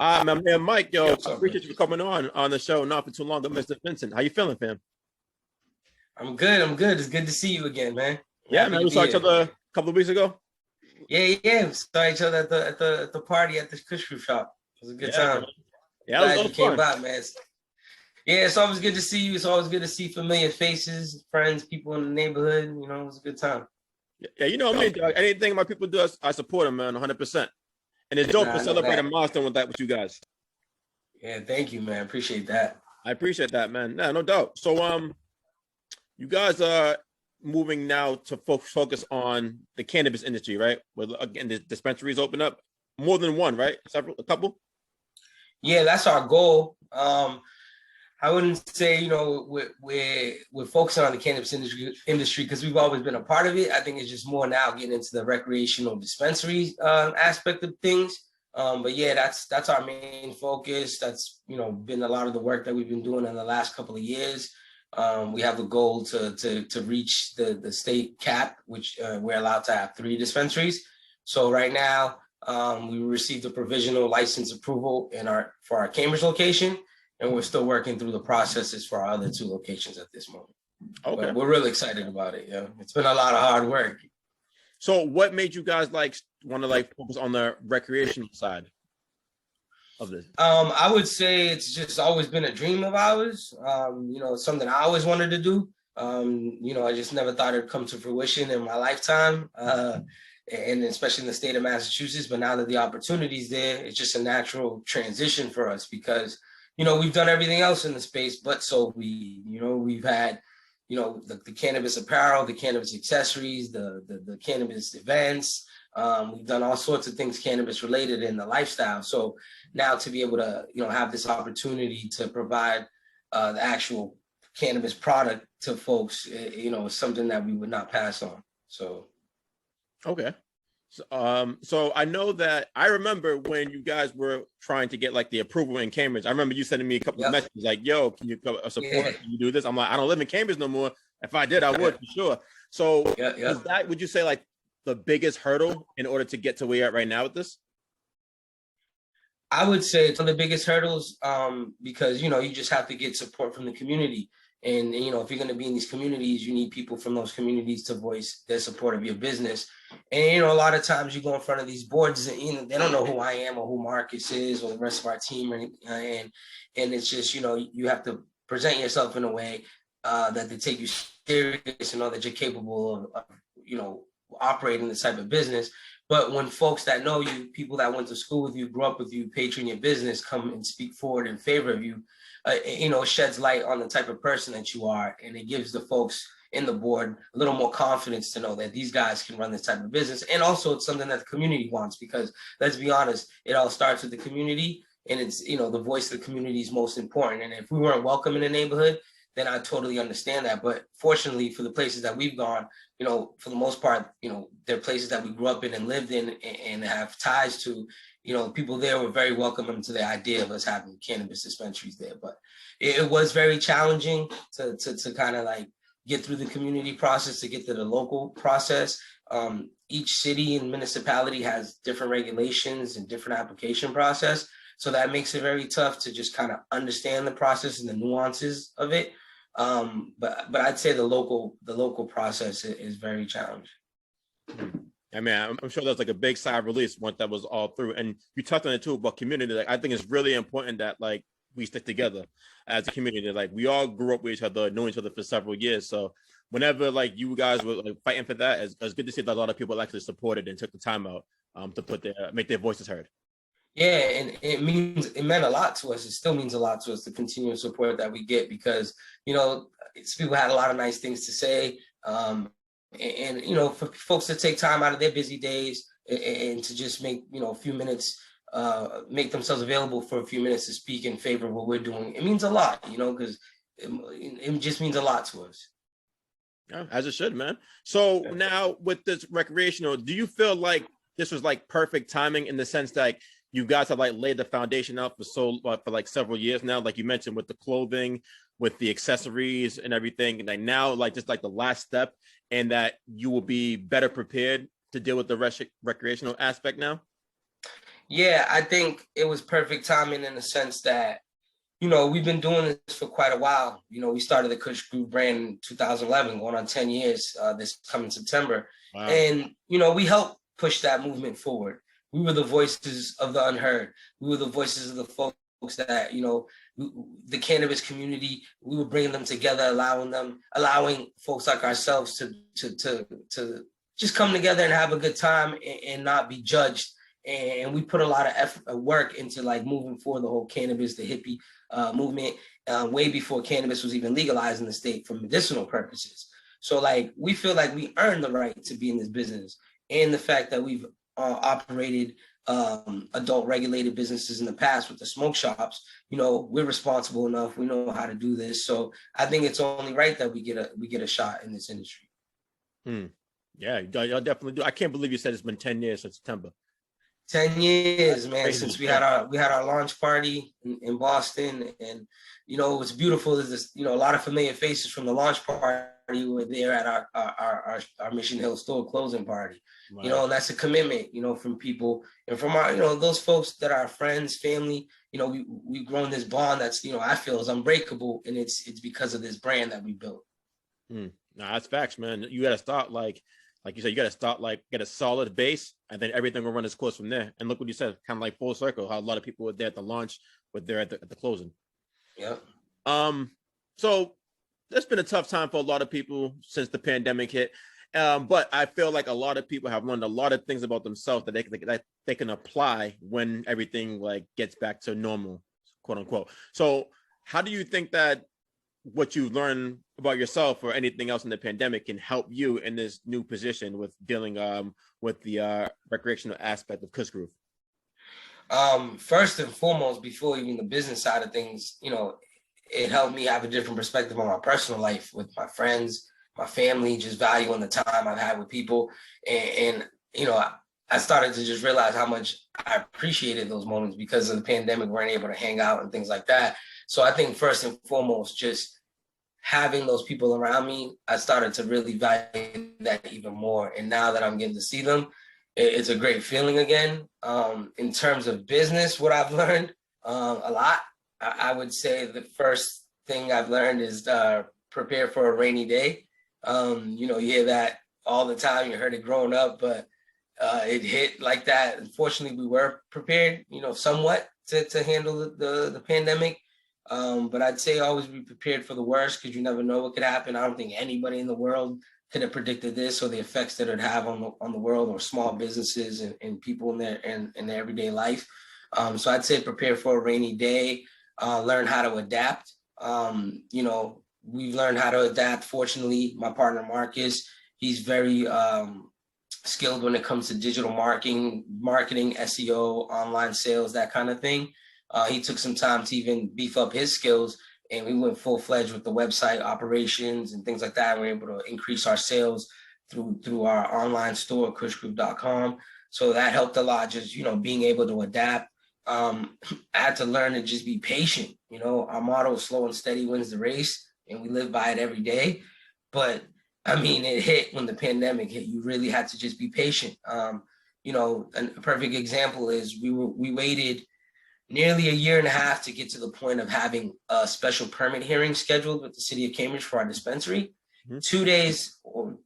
My man Mike, yo, Yo, I what's up, man? appreciate you for coming on the show. Not for too long, Mr. Vincent. How you feeling, fam? I'm good. I'm good. It's good to see you again, man. I'm Yeah, happy man. to We be saw each here. other a couple of weeks ago. Yeah. We saw each other at the party at the Kush Groove shop. It was a good Yeah, man. time. Yeah, it Glad was you came fun. by, man. Yeah, it's always good to see you. It's always good to see familiar faces, friends, people in the neighborhood. It was a good time. Yeah, you know me, dog. Anything my people do, I support them, man, 100%. And it's dope Nah, to I know celebrate a that. milestone with that with you guys. Yeah, thank you, man. Appreciate that. I appreciate that, man. Nah, no doubt. So, you guys are moving now to focus on the cannabis industry, right? With again, the dispensaries open up, more than one, right? A couple. Yeah, that's our goal. I wouldn't say we're focusing on the cannabis industry because we've always been a part of it. I think it's just more now getting into the recreational dispensaries aspect of things. But yeah, that's our main focus. That's been a lot of the work that we've been doing in the last couple of years. We have the goal to reach the state cap, which we're allowed to have 3 dispensaries. So right now, we received a provisional license approval for our Cambridge location, and we're still working through the processes for our other 2 locations at this moment. Okay. But we're really excited about it. Yeah, it's been a lot of hard work. So, what made you guys want to focus on the recreational side of this? I would say it's just always been a dream of ours. Something I always wanted to do. I just never thought it'd come to fruition in my lifetime. And especially in the state of Massachusetts. But now that the opportunity's there, it's just a natural transition for us because we've done everything else in the space, but so we've had, the cannabis apparel, the cannabis accessories, the cannabis events. We've done all sorts of things cannabis related in the lifestyle. So now to be able to, have this opportunity to provide the actual cannabis product to folks, is something that we would not pass on. So. Okay. So I know that I remember when you guys were trying to get the approval in Cambridge. I remember you sending me a couple of messages yo, can you support? Yeah. Can you do this? I'm like, I don't live in Cambridge no more. If I did, I would for sure. So is that, would you say the biggest hurdle in order to get to where you're at right now with this? I would say it's one of the biggest hurdles because, you just have to get support from the community. And, if you're going to be in these communities, you need people from those communities to voice their support of your business. And, a lot of times you go in front of these boards and, they don't know who I am or who Marcus is or the rest of our team. And it's just, you have to present yourself in a way that they take you serious and know that you're capable of operating this type of business. But when folks that know you, people that went to school with you, grew up with you, patron your business, come and speak forward in favor of you, sheds light on the type of person that you are. And it gives the folks in the board a little more confidence to know that these guys can run this type of business. And also it's something that the community wants because let's be honest, it all starts with the community and it's, the voice of the community is most important. And if we weren't welcome in the neighborhood, then I totally understand that. But fortunately for the places that we've gone, for the most part, they're places that we grew up in and lived in and have ties to. People there were very welcoming to the idea of us having cannabis dispensaries there. But it was very challenging to kind of get through the community process, to get to the local process. Each city and municipality has different regulations and different application process. So that makes it very tough to just kind of understand the process and the nuances of it. But I'd say the local process is very challenging. I mean, I'm sure there's a big sigh of release once that was all through. And you touched on it too about community. I think it's really important that we stick together as a community. We all grew up with each other, knowing each other for several years. So whenever you guys were fighting for that, it's good to see that a lot of people actually supported and took the time out to make their voices heard. Yeah, and it meant a lot to us. It still means a lot to us, the continuous support that we get because, people had a lot of nice things to say. And for folks to take time out of their busy days and to just make, a few minutes, make themselves available for a few minutes to speak in favor of what we're doing, it means a lot, because it just means a lot to us. Yeah, as it should, man. So now with this recreational, do you feel like this was perfect timing in the sense that you guys have laid the foundation out for several years now, like you mentioned with the clothing, with the accessories and everything, and now just the last step, and that you will be better prepared to deal with the recreational aspect now? Yeah, I think it was perfect timing in the sense that, we've been doing this for quite a while. We started the Kush Groove brand in 2011, going on 10 years this coming September. Wow. And, we helped push that movement forward. We were the voices of the unheard. We were the voices of the folks that, the cannabis community, we were bringing them together, allowing folks like ourselves to just come together and have a good time and not be judged. And we put a lot of effort, work into like moving forward the whole cannabis, the hippie movement, way before cannabis was even legalized in the state for medicinal purposes. So like we feel like we earned the right to be in this business, and the fact that we've operated adult regulated businesses in the past with the smoke shops, we're responsible enough. We know how to do this. So I think it's only right that we get a shot in this industry. Yeah, y'all definitely do. I can't believe you said it's been 10 years since September. 10 years, man, Crazy. since we had our launch party in Boston. And what's beautiful is this, a lot of familiar faces from the launch party were there at our Mission Hill store closing party. Wow. And that's a commitment, from people and from our, those folks that are friends, family. We've grown this bond that's, I feel is unbreakable, and it's because of this brand that we built. Nah, that's facts, man. You got to start like you said, you got to start get a solid base, and then everything will run its course from there. And look what you said, kind of like full circle. How a lot of people were there at the launch, but there at the closing. Yeah. So it's been a tough time for a lot of people since the pandemic hit. But I feel like a lot of people have learned a lot of things about themselves that they can apply when everything like gets back to normal, quote unquote. So how do you think that what you learn about yourself or anything else in the pandemic can help you in this new position with dealing with the recreational aspect of Kush Groove? First and foremost, before even the business side of things, it helped me have a different perspective on my personal life with my friends, my family, just valuing the time I've had with people. And I started to just realize how much I appreciated those moments because of the pandemic. We weren't able to hang out and things like that. So I think first and foremost, just having those people around me, I started to really value that even more. And now that I'm getting to see them, it's a great feeling again. In terms of business, what I've learned a lot, I would say the first thing I've learned is prepare for a rainy day. You hear that all the time. You heard it growing up, but it hit like that. Unfortunately, we were prepared, somewhat to handle the pandemic. But I'd say always be prepared for the worst, because you never know what could happen. I don't think anybody in the world could have predicted this or the effects that it would have on the world or small businesses and people in their everyday life. So I'd say prepare for a rainy day, learn how to adapt. We've learned how to adapt. Fortunately, my partner, Marcus, he's very skilled when it comes to digital marketing, SEO, online sales, that kind of thing. He took some time to even beef up his skills, and we went full-fledged with the website operations and things like that. We were able to increase our sales through our online store, kushgroove.com. So that helped a lot, just, being able to adapt. I had to learn to just be patient. Our motto is slow and steady wins the race, and we live by it every day. But I mean, it hit when the pandemic hit. You really had to just be patient. A perfect example is we waited nearly a year and a half to get to the point of having a special permit hearing scheduled with the city of Cambridge for our dispensary. Mm-hmm.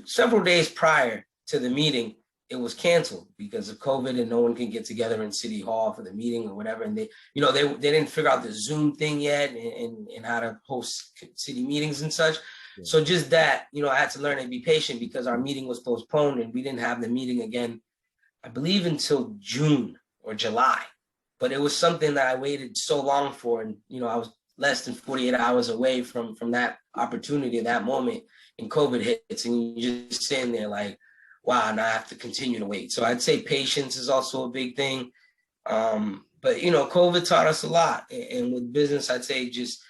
Several days prior to the meeting, it was canceled because of COVID, and no one can get together in City Hall for the meeting or whatever. And they didn't figure out the Zoom thing yet and how to host city meetings and such. Yeah. So just that, I had to learn to be patient because our meeting was postponed and we didn't have the meeting again, I believe, until June or July. But it was something that I waited so long for. And, I was less than 48 hours away from that opportunity, that moment, and COVID hits, and you just sitting there like, wow, now I have to continue to wait. So I'd say patience is also a big thing. But, COVID taught us a lot. And with business, I'd say just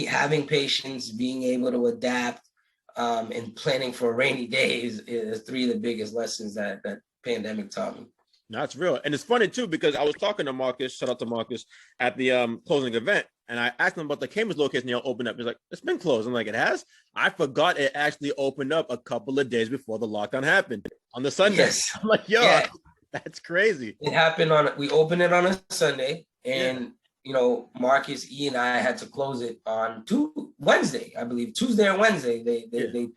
having patience, being able to adapt, and planning for a rainy day is three of the biggest lessons that pandemic taught me. That's real. And it's funny too, because I was talking to Marcus, shout out to Marcus, at the closing event. And I asked him about the Cambridge location y'all opened up. He's like, it's been closed. I'm like, it has? I forgot it actually opened up a couple of days before the lockdown happened on the Sunday. Yes. I'm like, yo. Yeah. That's crazy. It happened we opened it on a Sunday, Yeah. and Marcus, E, and I had to close it on Wednesday, I believe, Tuesday or Wednesday. They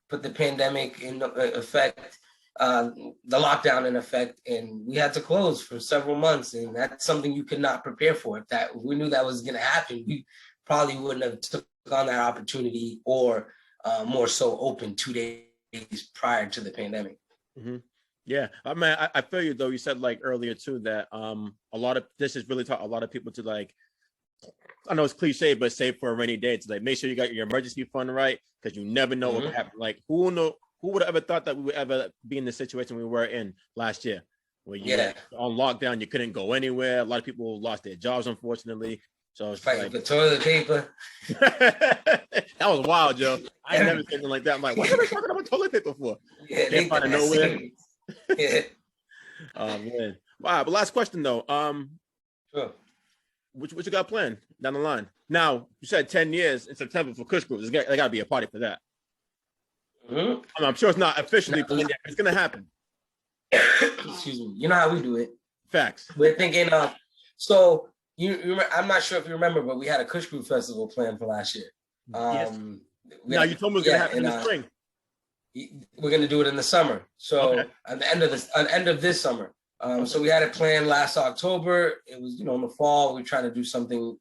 put the pandemic in effect, the lockdown in effect, and we had to close for several months. And that's something you could not prepare for. If we knew that was going to happen, we probably wouldn't have took on that opportunity, or more so open 2 days prior to the pandemic. Mm-hmm. Yeah, I mean, I feel you though. You said like earlier too that a lot of this has really taught a lot of people to like, I know it's cliche, but save for a rainy day. To like make sure you got your emergency fund right, because you never know what could happen. Like who would have ever thought that we would ever be in the situation we were in last year, where you were on lockdown, you couldn't go anywhere. A lot of people lost their jobs, unfortunately. So it's fighting like for toilet paper. That was wild, Joe. I never seen anything like that. I'm like, what are they talking about toilet paper for? Yeah, Can't find it nowhere. Yeah. Oh man. Wow. But last question though. Sure. What you got planned down the line? Now you said 10 years in September for Kush Groove. There got to be a party for that. Mm-hmm. I'm sure it's not officially planned yet. It's gonna happen. Excuse me. You know how we do it. Facts. We're thinking of. So you I'm not sure if you remember, but we had a Kush Groove festival planned for last year. Yes. Now you told me it was gonna happen in the spring. We're gonna do it in the summer. So at the end of this summer. So we had it planned last October. It was, in the fall. We were trying to do something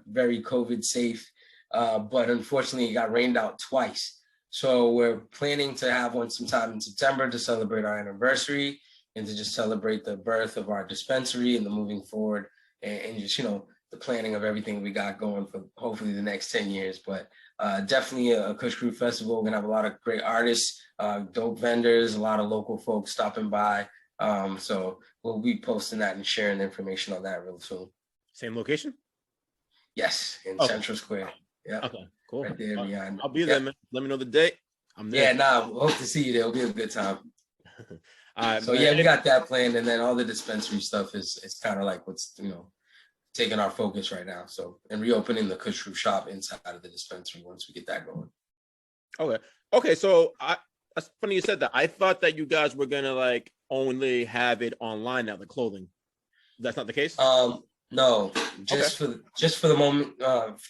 very COVID safe, but unfortunately, it got rained out twice. So we're planning to have one sometime in September to celebrate our anniversary and to just celebrate the birth of our dispensary and the moving forward, and just the planning of everything we got going for hopefully the next 10 years. But definitely a Kush Groove festival. We're gonna have a lot of great artists, dope vendors, a lot of local folks stopping by. So we'll be posting that and sharing the information on that real soon. Same location? Yes, in Central Square. Yeah. Okay, cool. Right there behind. I'll be there, man. Let me know the date. I'm there. Yeah, hope to see you there. It'll be a good time. All right, so we got that planned, and then all the dispensary stuff is kind of like what's taking our focus right now. So, and reopening the Kush Groove shop inside of the dispensary once we get that going. Okay. So that's funny you said that. I thought that you guys were gonna like only have it online now, the clothing. That's not the case? No, just for the moment,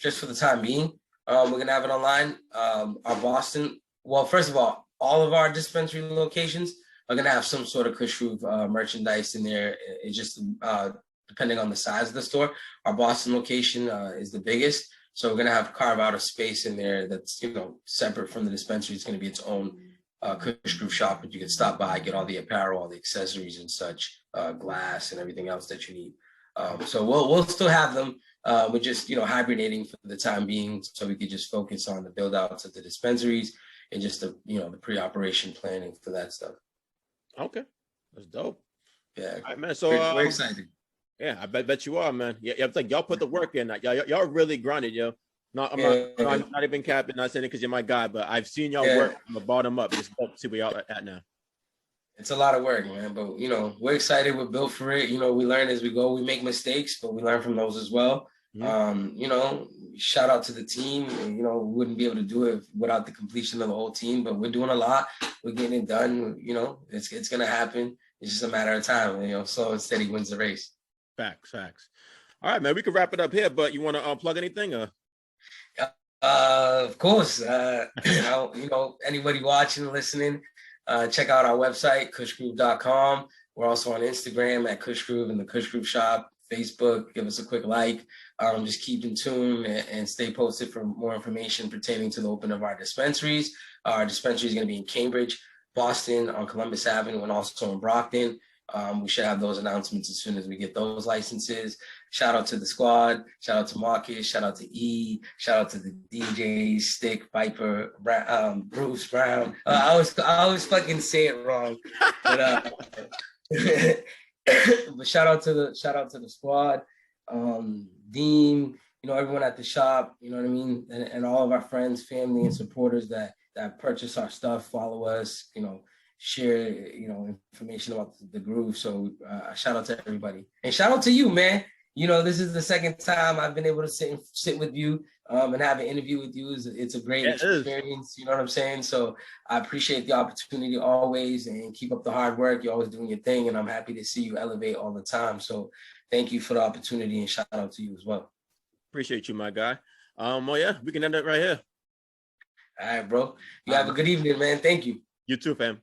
just for the time being, we're gonna have it online. Our Boston, well, first of all of our dispensary locations are gonna have some sort of Kush Groove merchandise in there. It just depending on the size of the store. Our Boston location is the biggest, so we're gonna carve out a space in there that's separate from the dispensary. It's gonna be its own Kush Groove shop, but you can stop by, get all the apparel, all the accessories and such, glass and everything else that you need. So we'll still have them. We're just hibernating for the time being, so we could just focus on the build outs of the dispensaries and just the the pre-operation planning for that stuff. Okay, that's dope. Yeah, all right, man. So we're excited. Yeah, I bet you are, man. Yeah, it's like y'all put the work in. Y'all really grinded, yo. I'm not even capping, not saying it because you're my guy, but I've seen y'all work from the bottom up. Just see where y'all at now. It's a lot of work, man. But we're excited. We're built for it. We learn as we go. We make mistakes, but we learn from those as well. Shout out to the team. We wouldn't be able to do it without the completion of the whole team. But we're doing a lot. We're getting it done. It's gonna happen. It's just a matter of time. Slow and steady wins the race. Facts. All right, man. We can wrap it up here. But you want to plug anything? Of course. Anybody watching and listening, check out our website, kushgroove.com. We're also on Instagram at Kush Groove and the Kush Groove shop, Facebook. Give us a quick like. Just keep in tune and stay posted for more information pertaining to the opening of our dispensaries. Our dispensary is going to be in Cambridge, Boston, on Columbus Avenue, and also in Brockton. We should have those announcements as soon as we get those licenses. Shout out to the squad. Shout out to Marcus. Shout out to E. Shout out to the DJs, Stick, Viper, Bruce Brown. I always fucking say it wrong. But but shout out to the squad, Dean. Everyone at the shop. You know what I mean, and all of our friends, family, and supporters that purchase our stuff, follow us. Share information about the groove. So shout out to everybody, and shout out to you, man. this is the second time I've been able to sit with you and have an interview with you. It's a great experience. You know what I'm saying? So I appreciate the opportunity always, and keep up the hard work. You're always doing your thing, and I'm happy to see you elevate all the time. So thank you for the opportunity, and shout out to you as well. Appreciate you, my guy. Well, yeah, we can end it right here. All right, bro. You have a good evening, man. Thank you. You too, fam.